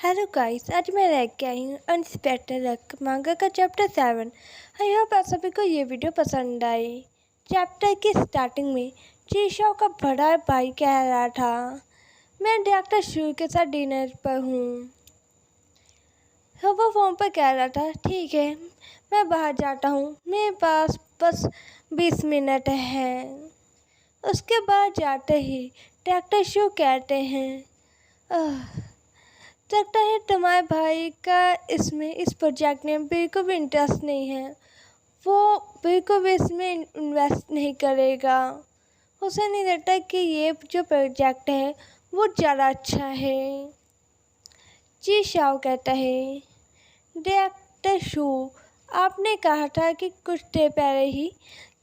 Hello guys, आज मैं लेके आई हूँ अनएक्सपेक्टेड लक मांगा का चैप्टर 7। आई होप आप सभी को ये वीडियो पसंद आई। चैप्टर की स्टार्टिंग में चीशाओ का बड़ा भाई कह रहा था, मैं डॉक्टर शू के साथ डिनर पर हूँ। तो वो फ़ोन पर कह रहा था, ठीक है मैं बाहर जाता हूँ, मेरे पास बस 20 मिनट हैं। उसके बाद जाते ही डॉक्टर शू कहते हैं, लगता है तुम्हारे भाई का इस प्रोजेक्ट में बिल्कुल भी इंटरेस्ट नहीं है। वो बिल्कुल भी इसमें इन्वेस्ट नहीं करेगा। उसे नहीं लगता कि ये जो प्रोजेक्ट है वो ज़्यादा अच्छा है। जी शाओ कहता है, डॉक्टर शू आपने कहा था कि कुछ देर पहले ही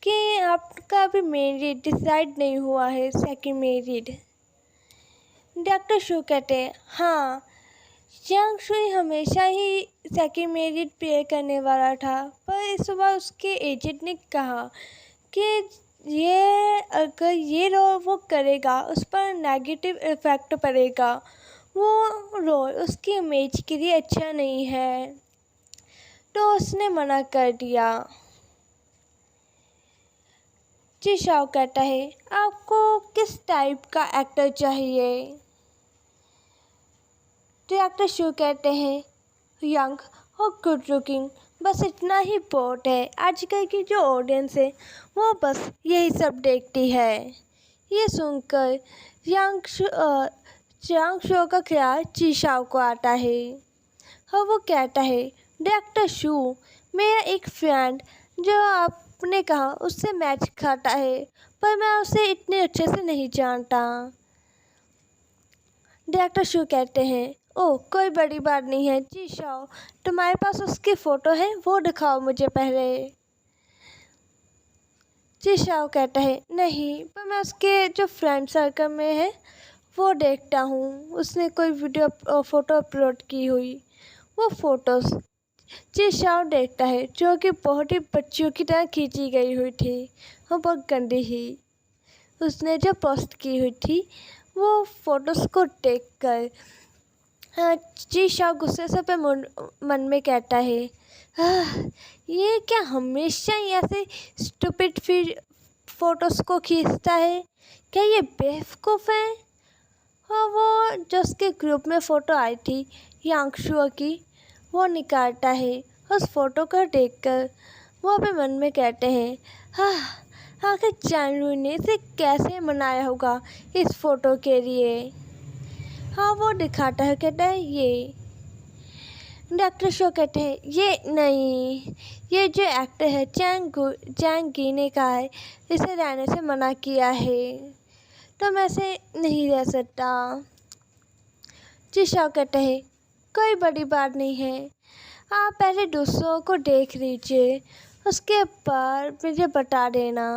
कि आपका अभी मेरिट डिसाइड नहीं हुआ है, सेकंड मेरिट। डॉक्टर शू कहते हैं, हाँ यांग शुई हमेशा ही सेकंड मेरिट पे करने वाला था, पर इस बार उसके एजेंट ने कहा कि अगर ये रोल वो करेगा उस पर नेगेटिव इफ़ेक्ट पड़ेगा। वो रोल उसकी इमेज के लिए अच्छा नहीं है, तो उसने मना कर दिया। जिशाओ कहता है, आपको किस टाइप का एक्टर चाहिए? डॉक्टर शू कहते हैं, यंग और गुड लुकिंग, बस इतना ही बहुत है। आजकल की जो ऑडियंस है वो बस यही सब देखती है। ये सुनकर यांग शो का ख्याल चीशाओ को आता है और वो कहता है, डॉक्टर शू मेरा एक फ्रेंड जो आपने कहा उससे मैच खाता है, पर मैं उसे इतने अच्छे से नहीं जानता। डॉक्टर शू कहते हैं, ओह कोई बड़ी बात नहीं है। जी शाओ तुम्हारे पास उसकी फ़ोटो है, वो दिखाओ मुझे पहले। जी शाओ कहता है, नहीं पर मैं उसके जो फ्रेंड सर्कल में है वो देखता हूँ, उसने कोई फ़ोटो अपलोड की हुई वो फ़ोटोज़ जी शाओ देखता है, जो कि बहुत ही बच्चियों की तरह खींची गई हुई थी और बहुत गंदी ही। उसने जो पोस्ट की हुई थी वो फ़ोटोज़ को देखकर जी शाओ गुस्से से पे मन में कहता है, ये क्या हमेशा ही ऐसे स्टूपिड फोटोज़ को खींचता है? क्या ये बेवकूफ़ है? और वो जो उसके ग्रुप में फ़ोटो आई थी यांगशुओ की, वो निकालता है। उस फ़ोटो को देखकर वो अपने मन में कहते हैं, आखिर चांगलू ने इसे कैसे मनाया होगा इस फ़ोटो के लिए। हाँ वो दिखाता है, कहता है ये। डॉक्टर शो कहते हैं, ये नहीं, ये जो एक्टर है चैंग गी ने कहा है इसे रहने से मना किया है, तो मैं ऐसे नहीं रह सकता। जिशाओ कहते हैं, कोई बड़ी बात नहीं है, आप पहले दूसरों को देख लीजिए, उसके बाद मुझे बता देना।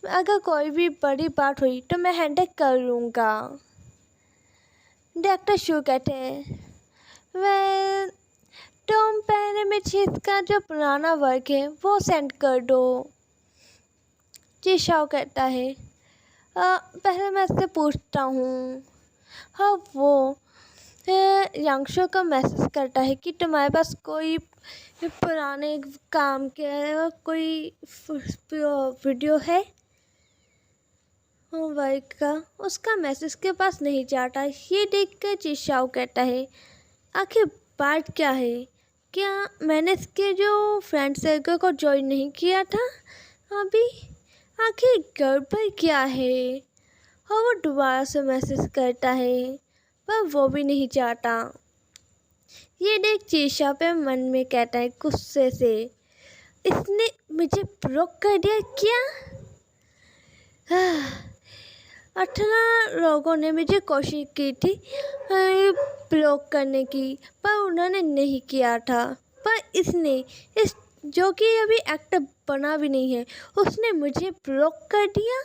अगर कोई भी बड़ी बात हुई तो मैं हैंडल कर लूँगा। डॉक्टर शू कहते हैं, वह तुम पहले मुझे इसका जो पुराना वर्क है वो सेंड कर दो। जी शाओ कहता है, पहले मैं इससे पूछता हूँ। हाँ वो यांगशो का मैसेज करता है कि तुम्हारे पास कोई पुराने काम के कोई वीडियो है वर्क का। उसका मैसेज के पास नहीं जाता। ये देखकर जी शाओ कहता है, आखिर बात क्या है? क्या मैंने इसके जो फ्रेंड सर्कल को ज्वाइन नहीं किया था अभी? आखिर गड़बड़ क्या है? और वो दोबारा से मैसेज करता है, पर वो भी नहीं चाहता। ये देख चीशा पे मन में कहता है गुस्से से, इसने मुझे ब्लॉक कर दिया क्या? 18 लोगों ने मुझे कोशिश की थी ब्लॉक करने की, पर उन्होंने नहीं किया था। पर इसने इस जो कि अभी एक्टर बना भी नहीं है, उसने मुझे ब्लॉक कर दिया।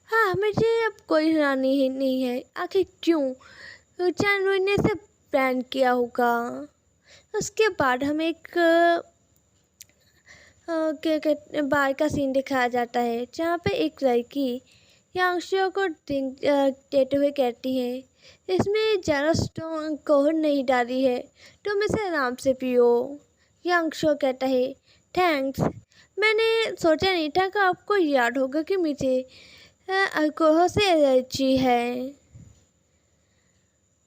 हाँ मुझे अब कोई रानी नहीं है। आखिर क्यों चांदू ने इसे बैन किया होगा? उसके बाद हमें एक बार का सीन दिखाया जाता है, जहाँ पे एक लड़की यांगशो को देते हुए कहती है, इसमें ज़्यादा स्ट्रॉन्ग अल्कोहल नहीं डाली है, तुम इसे आराम से पियो। यांगशो कहता है, थैंक्स। मैंने सोचा नहीं था कि आपको याद होगा कि मुझे अल्कोहल से एलर्जी है।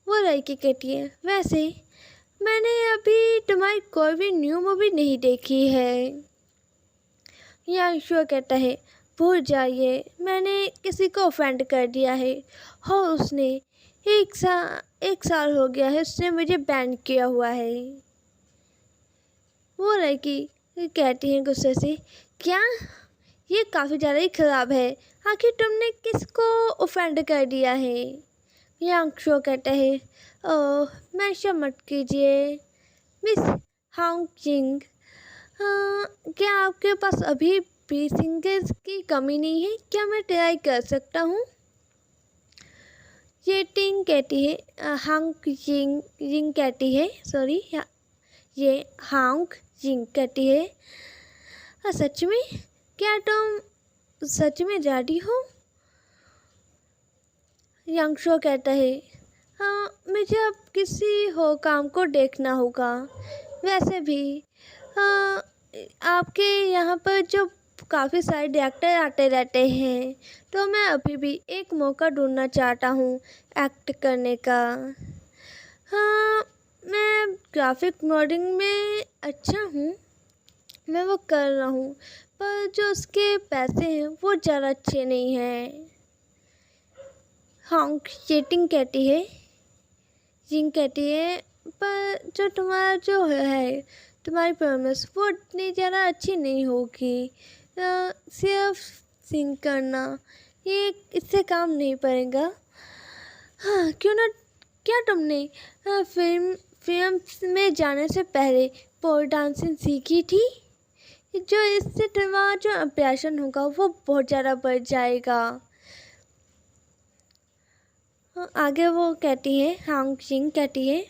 वो लड़की कहती है, वैसे मैंने अभी तुम्हारी कोई भी न्यू मूवी नहीं देखी है। यांगशो कहता है, भूल जाइए, मैंने किसी को ऑफेंड कर दिया है और उसने एक साल हो गया है उसने मुझे बैन किया हुआ है। वो लड़की कहती है गुस्से से, क्या? ये काफ़ी ज़्यादा ही ख़राब है। आखिर तुमने किसको ऑफेंड कर दिया है? यांगशो कहता है, ओह मेंशन मत कीजिए मिस हांग जिंग। क्या आपके पास अभी भी सिंगर्स की कमी नहीं है? क्या मैं ट्राई कर सकता हूँ? ये टिंग कहती है, हांग जिंग कहती है, सॉरी ये हांग जिंग कहती है, सच में? क्या तुम सच में जा रही हो? यांगशो कहता है, हाँ मुझे अब किसी हो काम को देखना होगा। वैसे भी आपके यहाँ पर जो काफ़ी सारे डायरेक्टर आते रहते हैं, तो मैं अभी भी एक मौका ढूंढना चाहता हूँ एक्ट करने का। हाँ मैं ग्राफिक मॉडलिंग में अच्छा हूँ, मैं वो कर रहा हूँ, पर जो उसके पैसे हैं वो ज़्यादा अच्छे नहीं हैं। हाँ चीटिंग कहती है, जिंग कहती है, पर जो तुम्हारा जो है तुम्हारी परफॉर्मेंस वो इतनी ज़्यादा अच्छी नहीं होगी। सिर्फ सिंग करना ये इससे काम नहीं पड़ेगा। हाँ क्यों ना, क्या तुमने फिल्म में जाने से पहले पोल डांसिंग सीखी थी? जो इससे तुम्हारा जो इंप्रेशन होगा वो बहुत ज़्यादा बढ़ जाएगा। आगे वो कहती है, हांग जिंग कहती है,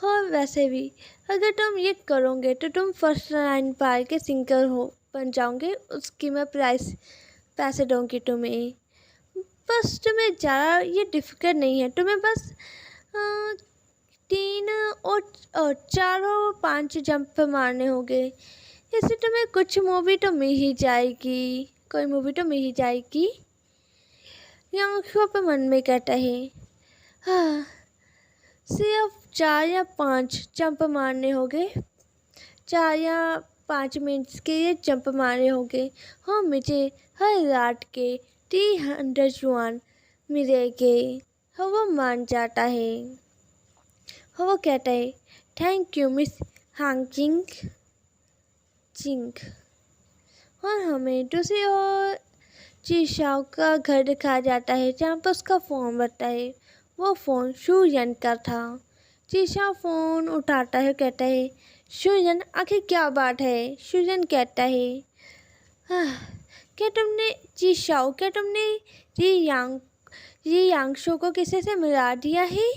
और वैसे भी अगर तुम ये करोगे तो तुम फर्स्ट लाइन पार के सिंगर बन जाओगे, उसकी मैं पैसे दूँगी तुम्हें। बस तुम्हें ज़्यादा ये डिफ़िकल्ट नहीं है, तुम्हें बस 3 और 4 और 5 जंप मारने होंगे। इससे तुम्हें कुछ मूवी तो मिल ही जाएगी, कोई मूवी तो मिल ही जाएगी। यांगशो पे मन में कहता है, हाँ सिर्फ 4 या 5 जंप मारने होंगे, 4 या 5 मिनट्स के ये जंप मारने होंगे और मुझे हर रात के 300 युआन मिलेंगे। और वो मान जाता है और वो कहता है, थैंक यू मिस हांग जिंग। और हमें दूसरी ओर जीशाओ का घर दिखाया जाता है, जहाँ पर उसका फ़ोन बजता है। वो फ़ोन शुयन का था। जीशाओ फ़ोन उठाता है, कहता है, शुयन आखिर क्या बात है? शुयन कहता है, क्या तुमने जी यांगशो को किसी से मिला दिया है?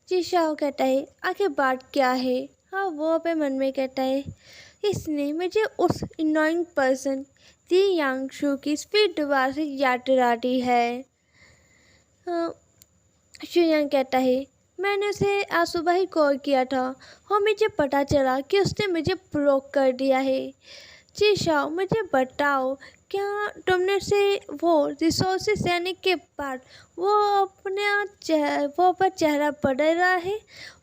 जीशाओ कहता है, आखिर बात क्या है? हाँ वो अपने मन में कहता है, इसने मुझे उस इनोइंग पर्सन जी यांगशो की स्पीड दोबारा से याद दिला दी है। शुयन कहता है, मैंने उसे आज सुबह ही कॉल किया था और मुझे पता चला कि उसने मुझे ब्लॉक कर दिया है। जीशाओ मुझे बताओ, क्या तुमने उसे वो रिसोर्सेस देने के बाद वो अपना चेहरा बदल रहा है?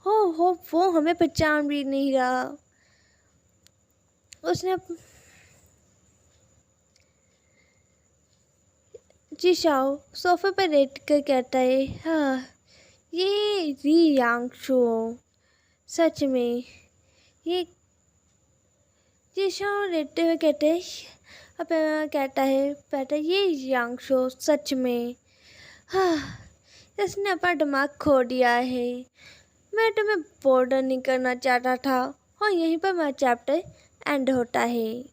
वो हमें पहचान भी नहीं रहा। उसने जीशाओ सोफे पर लेट कर कहता है, हाँ ये जी यांगशो, सच में ये। जीशाओ लेटते हुए कहते हैं, कहता है ये यांगशो सच में, हाँ इसने अपना दिमाग खो दिया है। मैं तुम्हें बॉर्डर नहीं करना चाहता था। और यहीं पर मेरा चैप्टर एंड होता है।